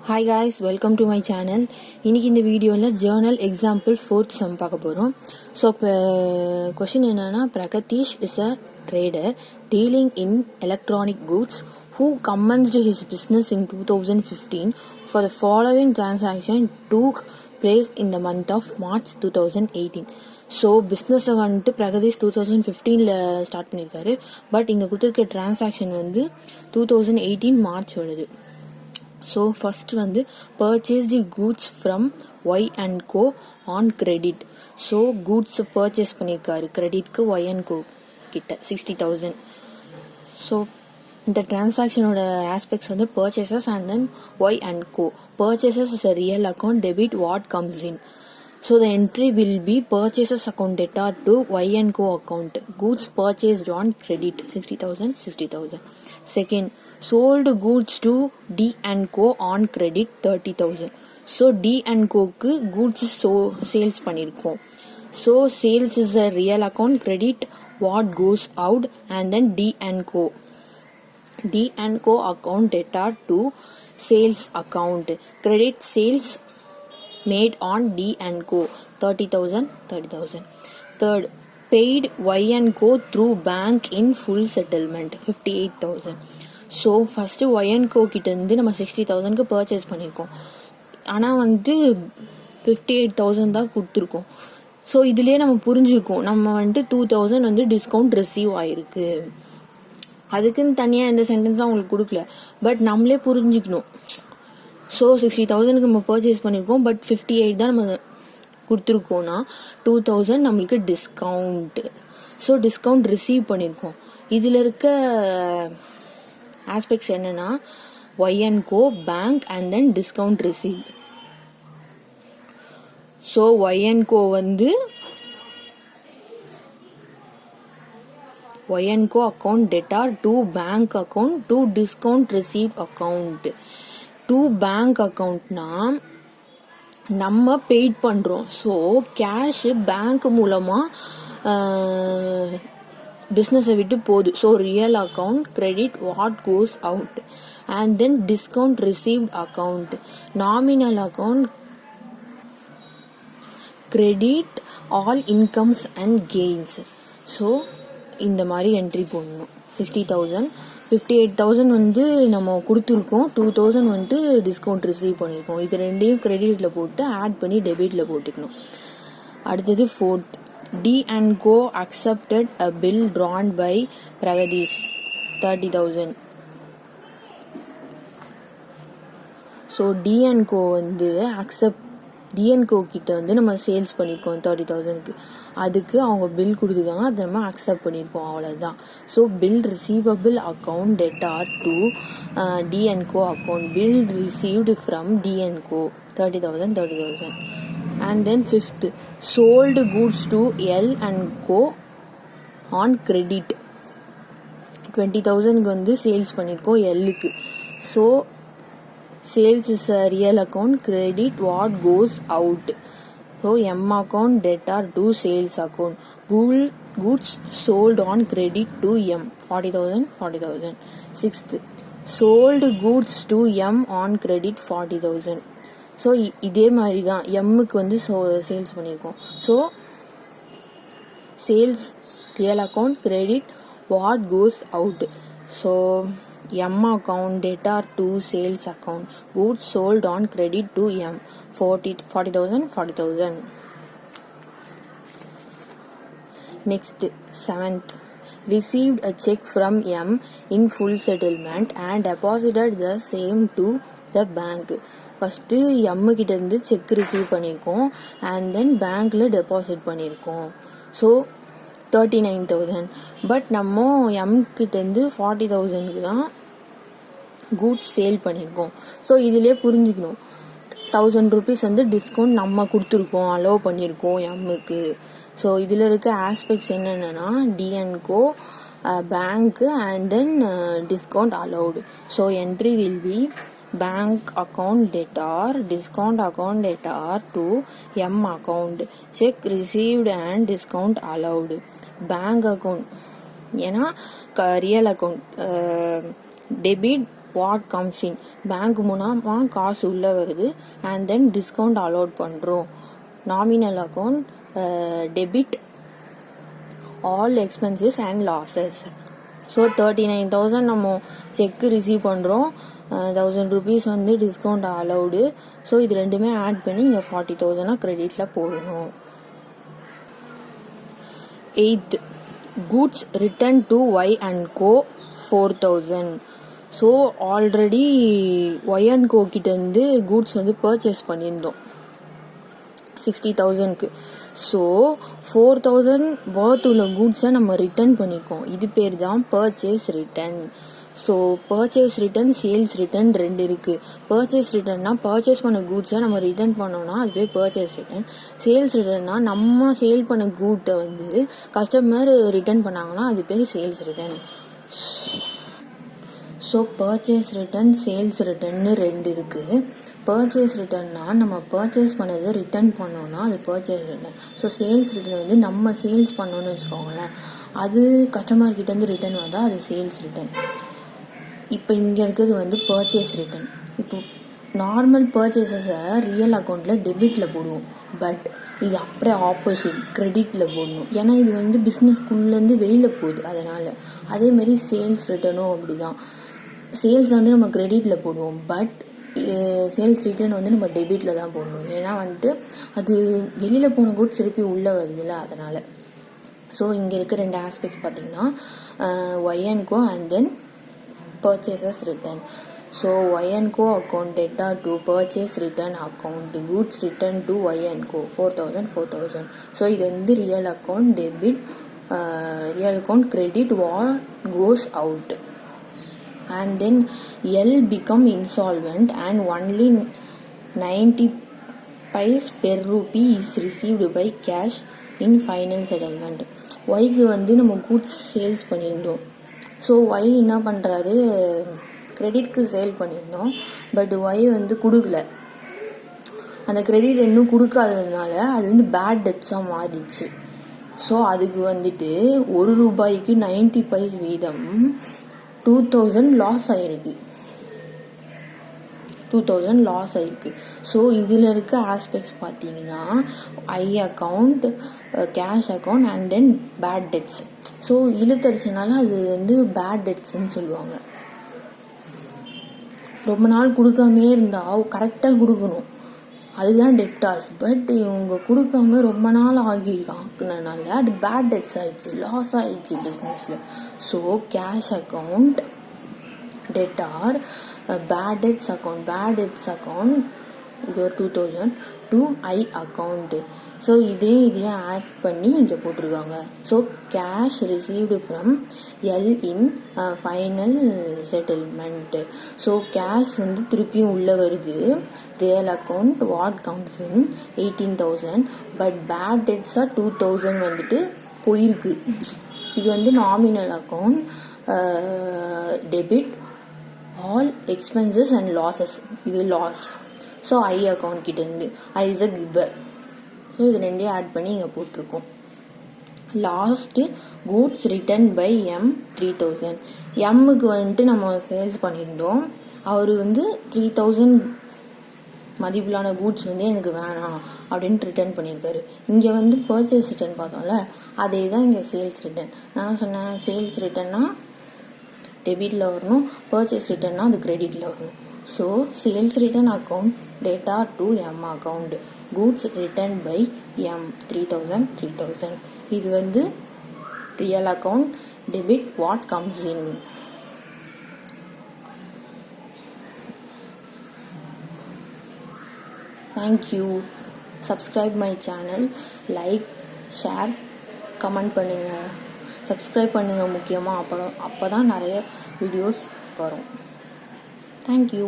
Hi guys, welcome to my channel. இன்னைக்கு இந்த வீடியோல journal example 4th sum பார்க்க போறோம். So question என்னன்னா Pragatish is a trader dealing in electronic goods who commenced his business in 2015. For the following transaction took place in the month of March 2018. So பிஸ்னஸை வந்துட்டு Pragadeesh 2015 start பண்ணியிருக்காரு. But இங்கே கொடுத்துருக்க transaction வந்து 2018 March வருது. So first வந்து purchase the goods from Y and co on credit. So goods purchase பண்ணியிருக்காரு கிரெடிட்க்கு ஒய் அண்ட் கோ கிட்ட 60,000. ஸோ இந்த டிரான்சாக்ஷனோட ஆஸ்பெக்ட்ஸ் வந்து purchases and then Y and co. Purchases is a real account, debit what comes in. So the entry will be purchases account debtor to Y and Co account. Goods purchased on credit 60,000. Second, sold goods to D and Co on credit 30,000. So D and Co க்கு goods sales பண்ணிருக்கோம். So sales is a real account, credit what goes out and then D and Co. D and Co account debtor to sales account. Credit sales made on D and Co 30,000. Third, paid Y and Co through bank in full settlement 58,000. So first Y and Co கிட்ட இருந்து நம்ம 60,000க்கு purchase பண்ணியிருக்கோம். ஆனால் வந்து 58,000 தான் கொடுத்துருக்கோம். So இதுலேயே நம்ம புரிஞ்சுருக்கோம் நம்ம வந்துட்டு 2,000 வந்து டிஸ்கவுண்ட் ரிசீவ் ஆயிருக்கு. அதுக்குன்னு தனியாக எந்த சென்டென்ஸும் அவங்களுக்கு கொடுக்கல. பட் நம்மளே புரிஞ்சுக்கணும். ஸோ 60,000க்கு நம்ம பர்ச்சேஸ் பண்ணியிருக்கோம். பட் 58 தான் நம்ம கொடுத்துருக்கோம்னா 2,000 நம்மளுக்கு டிஸ்கவுண்ட். ஸோ டிஸ்கவுண்ட் ரிசீவ் பண்ணியிருக்கோம். இதில் இருக்க ஆஸ்பெக்ட்ஸ் என்னன்னா Y and co, bank and then discount receive. So Y and co வந்து Y and co account debtor to bank account to discount receive account. To bank அக்கௌண்ட்னா நம்ம paid பண்றோம். So cash bank மூலமா பிஸ்னஸை விட்டு போகுது. So real account, credit what goes out and then discount received account. Nominal account, credit all incomes and gains. So இந்த மாதிரி entry போடணும். 60,000, 58,000 வந்து நம்ம கொடுத்துருக்கோம். 2,000 வந்துட்டு டிஸ்கவுண்ட் ரிசீவ் பண்ணியிருக்கோம். இது ரெண்டையும் கிரெடிட்ல போட்டு ஆட் பண்ணி டெபிட்ல போட்டுக்கணும். அடுத்தது fourth, D and co accepted a bill drawn by Pragadeesh 30,000. So D and co வந்து டி அண்ட் கோ கிட்ட வந்து நம்ம சேல்ஸ் பண்ணியிருக்கோம் 30,000க்கு. அதுக்கு அவங்க பில் கொடுத்துருக்காங்க, அதை நம்ம அக்செப்ட் பண்ணியிருக்கோம், அவ்வளோதான். So bill receivable account debtor to D and co account. Bill received from D and co 30,000. And then fifth, sold goods to L and co on credit 20,000க்கு வந்து சேல்ஸ் பண்ணியிருக்கோம் எல்லுக்கு. So sales is a real account, credit what goes out. So M account debtor to sales account. Goods sold on credit to M 40,000. Sixth, sold goods to M on credit 40,000. So இதே மாதிரி தான் எம்முக்கு வந்து sales பண்ணியிருக்கோம். So sales real account, credit what goes out. So M account debtor to sales account. Goods sold on credit to M 40,000. Next, seventh, received a check from M in full settlement and deposited the same to the bank. First M கிட்ட இருந்து check receive பண்ணியிருக்கோம் and then பேங்க்ல deposit பண்ணியிருக்கோம். So 39,000. But நம்ம M கிட்ட இருந்து 40,000க்கு தான் goods sale பண்ணியிருக்கோம். ஸோ இதுலேயே புரிஞ்சுக்கணும் 1,000 rupees வந்து டிஸ்கவுண்ட் நம்ம கொடுத்துருக்கோம், அலோவ் பண்ணியிருக்கோம் எம்முக்கு. ஸோ இதில் இருக்க ஆஸ்பெக்ட்ஸ் என்னென்னா டி அண்ட் கோ, பேங்க்கு and then discount allowed. So entry will be bank account debtor, discount account debtor to M account, check received and discount allowed. Bank account ஏன்னா real account, debit what comes in, bank மூலமா காசு உள்ள வருது. And then discount allot பண்றோம். Nominal account debit all expenses and losses. So 39,000 நம்ம check receive பண்ணுறோம், 1,000 rupees வந்து discount allowed. So இது ரெண்டுமே ஆட் பண்ணி இங்கே 40,000 கிரெடிட்டில் போடணும். 8th, goods returned to Y&Co 4,000. So already Y&Co கிட்ட இருந்து கூட்ஸ் வந்து பர்ச்சேஸ் பண்ணியிருந்தோம் 60,000க்கு. ஸோ 4,000 worth உள்ள கூட்ஸை நம்ம ரிட்டர்ன் பண்ணிக்கோம். இது பேர் தான் purchase return. So purchase return, sales return ரெண்டு இருக்கு. பர்ச்சேஸ் ரிட்டர்ன்னா பர்ச்சேஸ் பண்ண கூட்ஸை நம்ம ரிட்டர்ன் பண்ணோம்னா அது பேர் பர்ச்சேஸ் ரிட்டர்ன். சேல்ஸ் ரிட்டர்ன்னா நம்ம சேல் பண்ண கூட்டை வந்து கஸ்டமர் ரிட்டர்ன் பண்ணாங்கன்னா அது பேர் sales return. So purchase return, sales ரிட்டர்ன்னு ரெண்டு இருக்கு. பர்ச்சேஸ் ரிட்டர்ன்னா நம்ம பர்ச்சேஸ் பண்ணதை ரிட்டர்ன் பண்ணோம்னா அது purchase return. So sales return வந்து நம்ம சேல்ஸ் பண்ணோன்னு வச்சுக்கோங்களேன், அது கஸ்டமர் கிட்ட இருந்து ரிட்டர்ன் வந்தால் அது சேல்ஸ் ரிட்டர்ன். இப்போ இங்கே இருக்கிறது வந்து பர்ச்சேஸ் ரிட்டர்ன். இப்போ நார்மல் பர்ச்சேசஸை ரியல் அக்கௌண்ட்டில் டெபிட்டில் போடுவோம். பட் இது அப்படியே ஆப்போசிட், கிரெடிட்டில் போடணும். ஏன்னா இது வந்து பிஸ்னஸ்குள்ளேருந்து வெளியில் போகுது, அதனால். அதேமாதிரி சேல்ஸ் ரிட்டர்னும் அப்படி தான். சேல்ஸ் வந்து நம்ம கிரெடிட்டில் போடுவோம், பட் சேல்ஸ் ரிட்டர்ன் வந்து நம்ம டெபிட்டில் தான் போடணும். ஏன்னா வந்துட்டு அது வெளியில் போன கூட்ஸ் திருப்பி உள்ளே வருதுல்ல, அதனால். ஸோ இங்கே இருக்க ரெண்டு ஆஸ்பெக்ட்ஸ் பார்த்தீங்கன்னா Y&Co and then purchases return. So Y&Co account debtor to purchase return account, goods return to Y&Co 4,000. So இது வந்து real account debit, real account credit, what goes out. And then L become insolvent and only 90 paise per rupee is received by cash in final settlement. Yக்கு வந்து நம்ம goods sales பண்ணியிருந்தோம். So Y என்ன பண்ணுறாரு, கிரெடிட்க்கு sale பண்ணியிருந்தோம், but Y வந்து கொடுக்கல. அந்த credit இன்னும் கொடுக்காததுனால அது வந்து பேட் டெப்ஸாக மாறிடுச்சு. ஸோ அதுக்கு வந்துட்டு ₹1 90 பைஸ் வீதம் 2,000 லாஸ் ஆயிருக்கு. 2,000 லாஸ் ஆயிருக்கு. ஸோ இதில் இருக்க ஆஸ்பெக்ட்ஸ் பார்த்தீங்கன்னா I account, cash account and then bad debts. So இழுத்தடிச்சனால அது வந்து பேட் டெட்ஸ்ன்னு சொல்லுவாங்க. ரொம்ப நாள் கொடுக்காமே இருந்தால் கரெக்டாக கொடுக்கணும், அதுதான் டெப்டாஸ். பட் இவங்க கொடுக்காம ரொம்ப நாள் ஆகிருக்காங்கனால அது பேட் டெட்ஸ் ஆயிடுச்சு, லாஸ் ஆயிடுச்சு பிஸ்னஸில். So cash account debtor, bad debts account இது ஒரு 2,000 டு ஐ அக்கௌண்ட். ஸோ இதையும் ஆட் பண்ணி இங்கே போட்டிருக்காங்க. So cash received from L in final settlement. So cash வந்து திருப்பியும் உள்ளே வருது. Real account what comes in 18,000, but bad டெட்ஸாக 2,000 வந்துட்டு போயிருக்கு. இது வந்து nominal account debit all expenses and losses, இது லாஸ். ஸோ ஐ அக்கௌண்ட் கிட்ட இருந்து I is a giver. So இது ரெண்டையும் ஆட் பண்ணி இங்கே போட்டிருக்கோம். Last goods return by M 3,000. எம்முக்கு வந்துட்டு நம்ம சேல்ஸ் பண்ணியிருந்தோம், அவர் வந்து 3,000 மதிப்பிலான கூட்ஸ் வந்து எனக்கு வேணாம் அப்படின்ட்டு ரிட்டர்ன் பண்ணியிருக்காரு. இங்கே வந்து பர்ச்சேஸ் ரிட்டர்ன் பார்த்தோம்ல, அதே தான் இங்கே சேல்ஸ் ரிட்டர்ன். நான் சொன்னேன் சேல்ஸ் ரிட்டர்னா டெபிட்டில் வரணும், பர்ச்சேஸ் ரிட்டர்னா அது கிரெடிட்டில் வரணும். So sales return account debtor to M account, goods return by M 3,000. இது வந்து real account debit what comes in. Thank you. Subscribe my channel, like, share, comment பண்ணுங்கள். சப்ஸ்கிரைப் பண்ணுங்கள் முக்கியமாக, அப்போ தான் நிறைய வீடியோஸ் வரும். தேங்க்யூ.